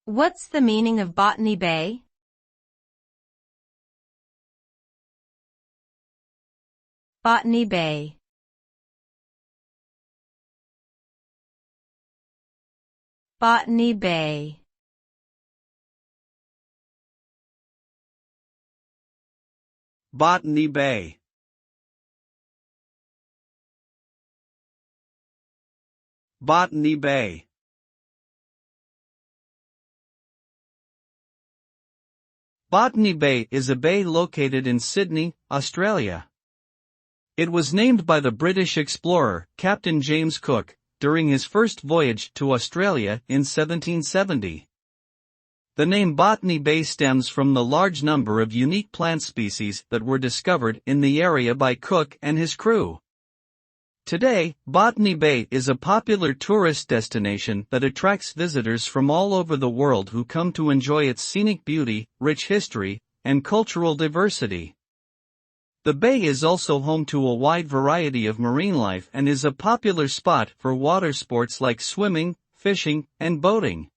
What's the meaning of Botany Bay? Botany Bay. Botany Bay. Botany Bay. Botany Bay. Botany Bay is a bay located in Sydney, Australia. It was named by the British explorer, Captain James Cook, during his first voyage to Australia in 1770. The name Botany Bay stems from the large number of unique plant species that were discovered in the area by Cook and his crew. Today, Botany Bay is a popular tourist destination that attracts visitors from all over the world who come to enjoy its scenic beauty, rich history, and cultural diversity. The bay is also home to a wide variety of marine life and is a popular spot for water sports like swimming, fishing, and boating.